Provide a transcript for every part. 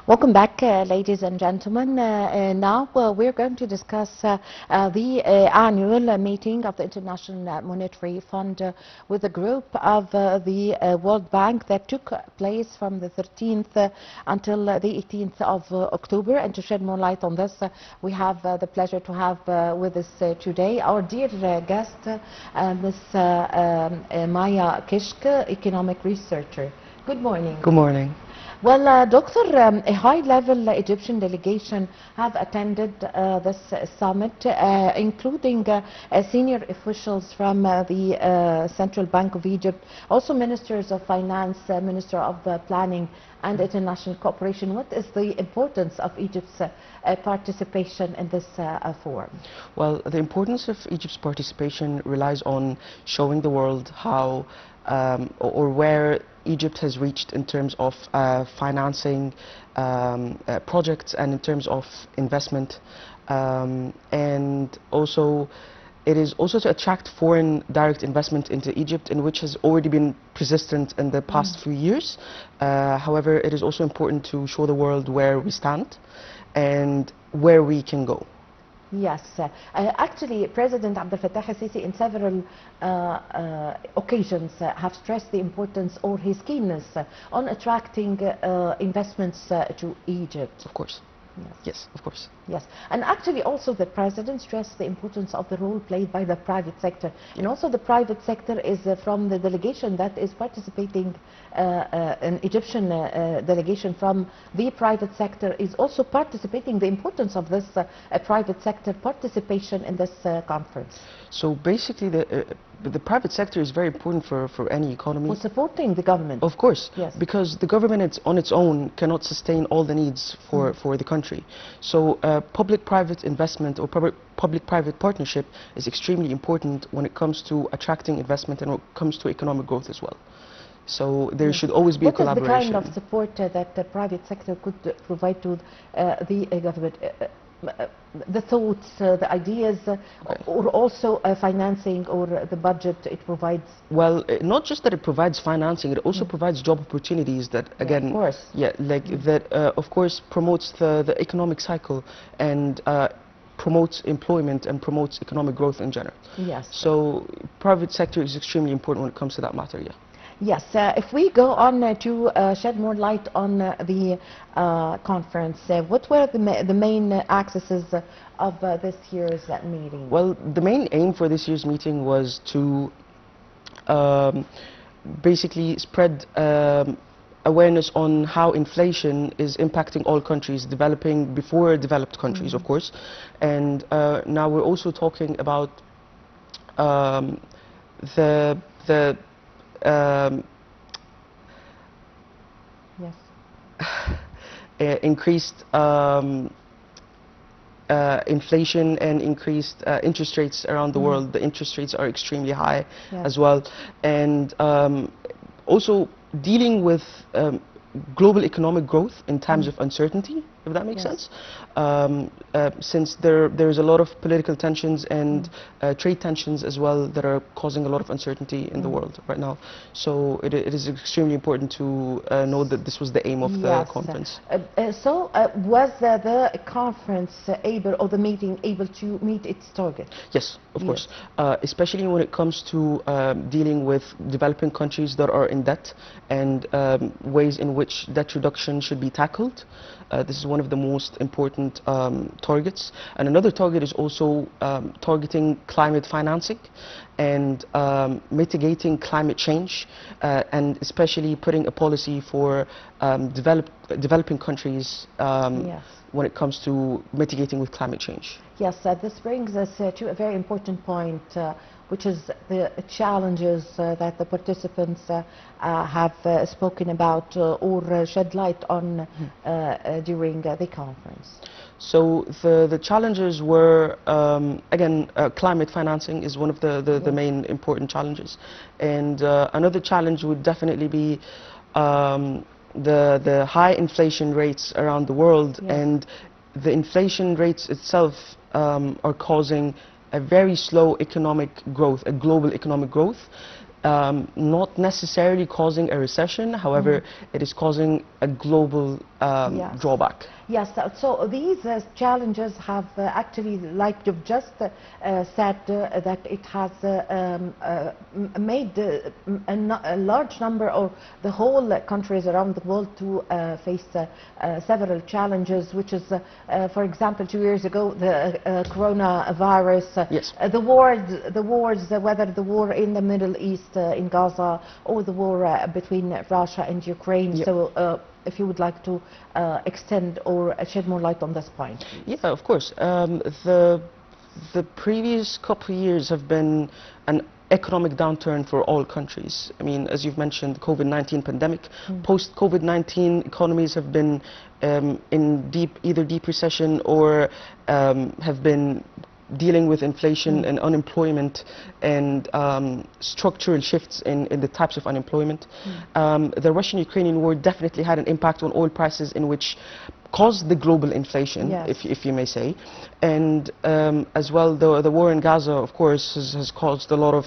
Welcome back, ladies and gentlemen. Now we're going to discuss the annual meeting of the International Monetary Fund with a group of the World Bank that took place from the 13th until the 18th of October. And to shed more light on this, we have the pleasure to have with us today our dear guest, Ms. Maya Keshk, economic researcher. Good morning. Good morning. Well, Doctor, a high-level Egyptian delegation have attended this summit, including senior officials from the Central Bank of Egypt, also ministers of finance, Minister of Planning and International Cooperation. What is the importance of Egypt's participation in this forum? Well, the importance of Egypt's participation relies on showing the world how or where Egypt has reached in terms of financing projects and in terms of investment, and also it is also to attract foreign direct investment into Egypt, in which has already been persistent in the past few years. However, it is also important to show the world where we stand and where we can go. Yes, actually President Abdel Fattah al-Sisi in several occasions have stressed the importance or his keenness on attracting investments to Egypt. Of course. Yes, of course. Yes, and actually also the President stressed the importance of the role played by the private sector. And also the private sector is from the delegation that is participating, an Egyptian delegation from the private sector is also participating, the importance of this private sector participation in this conference. So basically the private sector is very important for any economy. For supporting the government. Of course, yes. Because the government on its own cannot sustain all the needs for the country. So public-private investment or public-private partnership is extremely important when it comes to attracting investment and when it comes to economic growth as well. So there should always be a collaboration. What is the kind of support that the private sector could provide to the government? The thoughts, the ideas, or also financing or the budget it provides? Well, not just that it provides financing, it also provides job opportunities that, again, of course. That of course promotes the economic cycle and promotes employment and promotes economic growth in general. Yes. So private sector is extremely important when it comes to that matter, yeah. Yes, if we go on to shed more light on the conference, what were the main axes of this year's meeting? Well, the main aim for this year's meeting was to basically spread awareness on how inflation is impacting all countries, developing before developed countries, of course. And now we're also talking about increased inflation and increased interest rates around the world. The interest rates are extremely high as well. And also dealing with global economic growth in times of uncertainty, if that makes sense. Since there's a lot of political tensions and trade tensions as well that are causing a lot of uncertainty in the world right now. So it is extremely important to know that this was the aim of the conference. So was the conference able, or the meeting able to meet its target? Yes, of course. Especially when it comes to dealing with developing countries that are in debt and ways in which debt reduction should be tackled. This is one of the most important targets. And another target is also targeting climate financing and mitigating climate change, and especially putting a policy for developing countries when it comes to mitigating with climate change. Yes, this brings us to a very important point, which is the challenges that the participants have spoken about or shed light on during the conference. So the challenges were, again, climate financing is one of the main important challenges. And another challenge would definitely be the high inflation rates around the world. And the inflation rates itself are causing a very slow economic growth, a global economic growth. not necessarily causing a recession. However, it is causing a global Yes. drawback. Yes, so these challenges have actually, like you've just said, that it has made a large number of the whole countries around the world to face several challenges, which is, for example, 2 years ago, the coronavirus, Yes. the wars, whether the war in the Middle East, in Gaza, or the war between Russia and Ukraine. Yep. So, if you would like to extend or shed more light on this point, please. Yeah, of course. The previous couple of years have been an economic downturn for all countries. I mean, as you've mentioned, COVID-19 pandemic. Post-COVID-19 economies have been in either deep recession or have been dealing with inflation and unemployment and structural shifts in the types of unemployment. The Russian-Ukrainian war definitely had an impact on oil prices, in which caused the global inflation, Yes. if you may say. And as well, the war in Gaza, of course, has caused a lot of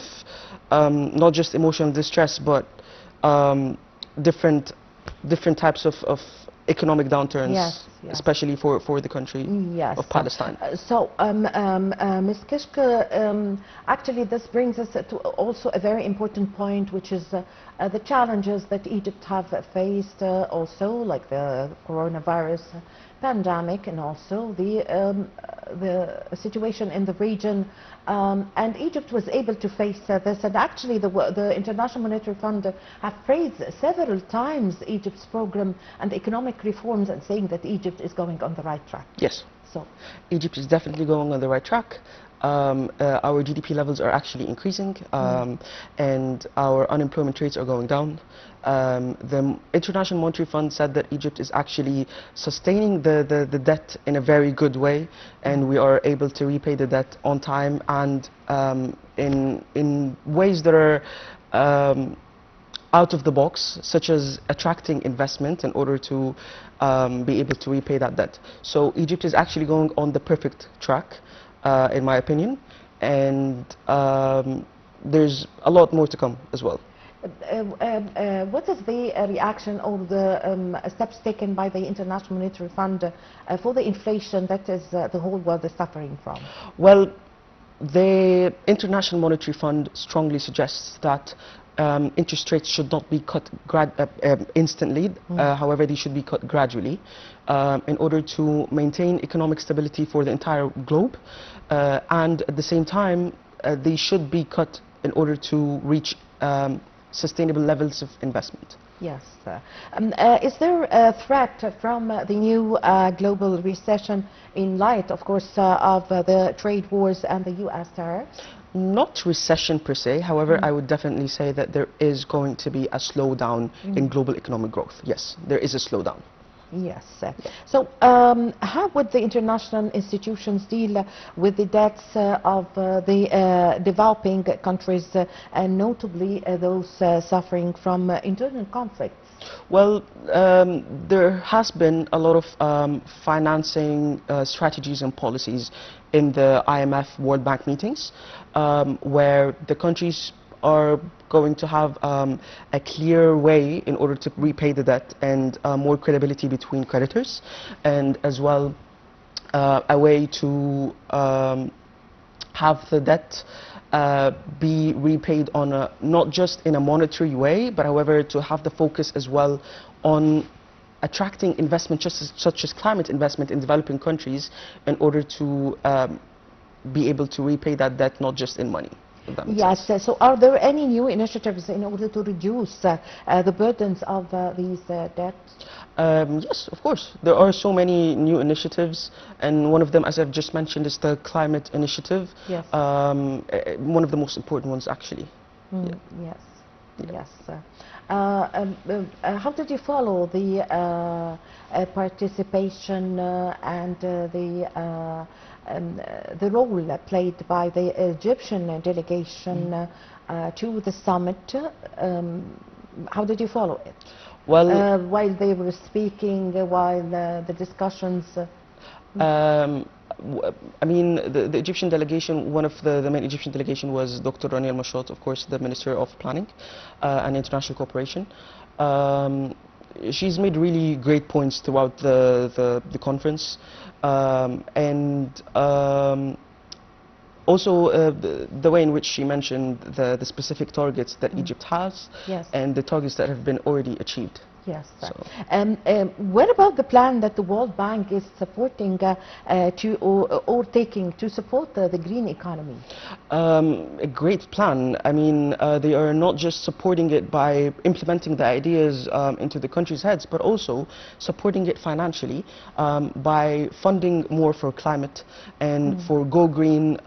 not just emotional distress, but different types of economic downturns, Yes, yes. especially for the country Yes. of Palestine. So, Ms. Keshk, actually this brings us to also a very important point, which is the challenges that Egypt have faced also, like the coronavirus pandemic, and also the situation in the region. And Egypt was able to face this, and actually the International Monetary Fund have praised several times Egypt's program and economic reforms, and saying that Egypt is going on the right track. Yes. So, Egypt is definitely going on the right track. Our GDP levels are actually increasing, and our unemployment rates are going down. The International Monetary Fund said that Egypt is actually sustaining the debt in a very good way, and we are able to repay the debt on time and in ways that are out of the box, such as attracting investment in order to be able to repay that debt. So Egypt is actually going on the perfect track, in my opinion, and there's a lot more to come as well. what is the reaction or the steps taken by the International Monetary Fund for the inflation that is the whole world is suffering from? Well, the International Monetary Fund strongly suggests that interest rates should not be cut instantly. However, they should be cut gradually in order to maintain economic stability for the entire globe. And at the same time, they should be cut in order to reach sustainable levels of investment. Yes. Is there a threat from the new global recession in light, of course, of the trade wars and the U.S. tariffs? Not recession per se, however, I would definitely say that there is going to be a slowdown in global economic growth. Yes, there is a slowdown. Yes. So how would the international institutions deal with the debts of the developing countries, and notably those suffering from internal conflicts? Well, there has been a lot of financing strategies and policies in the IMF World Bank meetings, where the countries are going to have a clear way in order to repay the debt, and more credibility between creditors, and as well a way to have the debt be repaid on not just in a monetary way, but however to have the focus as well on attracting investment such as climate investment in developing countries, in order to be able to repay that debt not just in money. Yes. So are there any new initiatives in order to reduce the burdens of these debts? Yes, of course. There are so many new initiatives, and one of them, as I've just mentioned, is the climate initiative. Yes. One of the most important ones, actually. Yeah. Yes. Yes. How did you follow the participation and the role played by the Egyptian delegation to the summit? How did you follow it? Well, while they were speaking, while the discussions. I mean, the Egyptian delegation, one of the main Egyptian delegation was Dr. Rani al-Mashot, of course, the Minister of Planning and International Cooperation. She's made really great points throughout the conference, also the way in which she mentioned the specific targets that Egypt has, yes, and the targets that have been already achieved. Yes. So. What about the plan that the World Bank is supporting or taking to support the green economy? A great plan. I mean, they are not just supporting it by implementing the ideas into the country's heads, but also supporting it financially by funding more for climate and for go green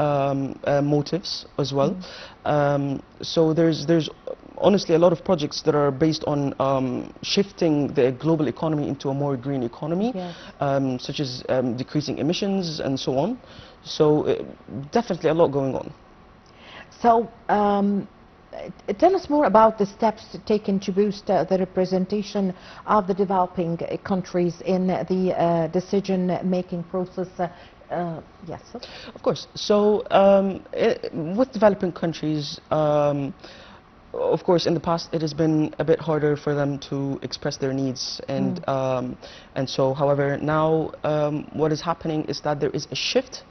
motives as well. So there's honestly a lot of projects that are based on shifting the global economy into a more green economy, yes, such as decreasing emissions and so on. So definitely a lot going on. So tell us more about the steps taken to boost the representation of the developing countries in the decision-making process. Yes. Of course. So with developing countries, of course, in the past it has been a bit harder for them to express their needs, and so, however, now what is happening is that there is a shift,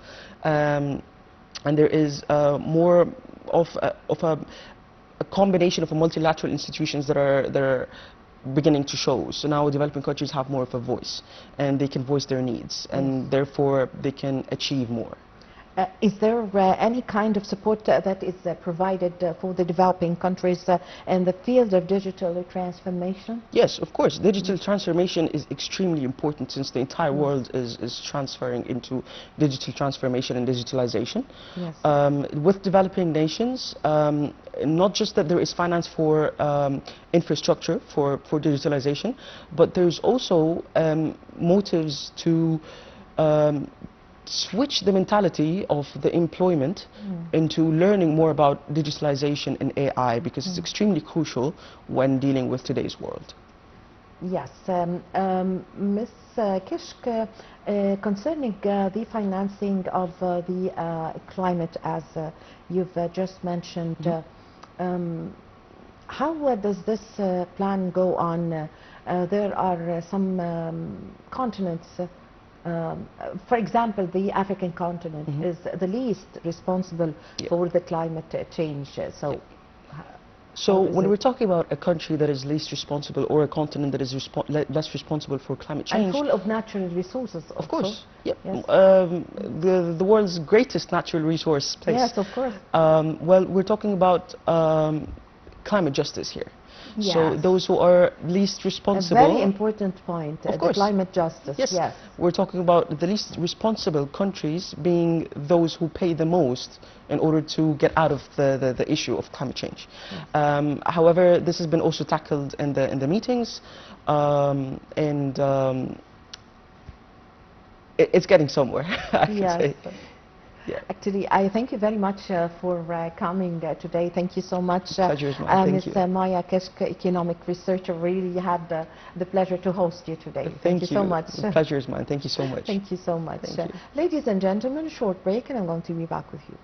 and there is more of a combination of multilateral institutions that are beginning to show. So now developing countries have more of a voice, and they can voice their needs, and therefore they can achieve more. Is there any kind of support that is provided for the developing countries in the field of digital transformation? Yes, of course. Digital transformation is extremely important, since the entire world is transferring into digital transformation and digitalization. Yes. With developing nations, not just that there is finance for infrastructure for digitalization, but there's also motives to switch the mentality of the employment into learning more about digitalization and AI, because it's extremely crucial when dealing with today's world. Yes. Ms. Keshk, concerning the financing of the climate, as you've just mentioned, how does this plan go on? There are some continents, for example, the African continent is the least responsible for the climate change. So when we're talking about a country that is least responsible, or a continent that is less responsible for climate change, and full of natural resources, of course, yes. The world's greatest natural resource place. Yes, of course. Well, we're talking about climate justice here. Yes. So those who are least responsible... A very important point, the climate justice. Yes. Yes, we're talking about the least responsible countries being those who pay the most in order to get out of the issue of climate change. Yes. However, this has been also tackled in the meetings, it's getting somewhere, I can say. Yeah. Actually, I thank you very much for coming today. Thank you so much. The pleasure is mine. Ms. Maya Keshk, economic researcher, really had the pleasure to host you today. Thank you so much. The pleasure is mine. Thank you so much. Thank you so much. Thank you. Ladies and gentlemen, a short break, and I'm going to be back with you.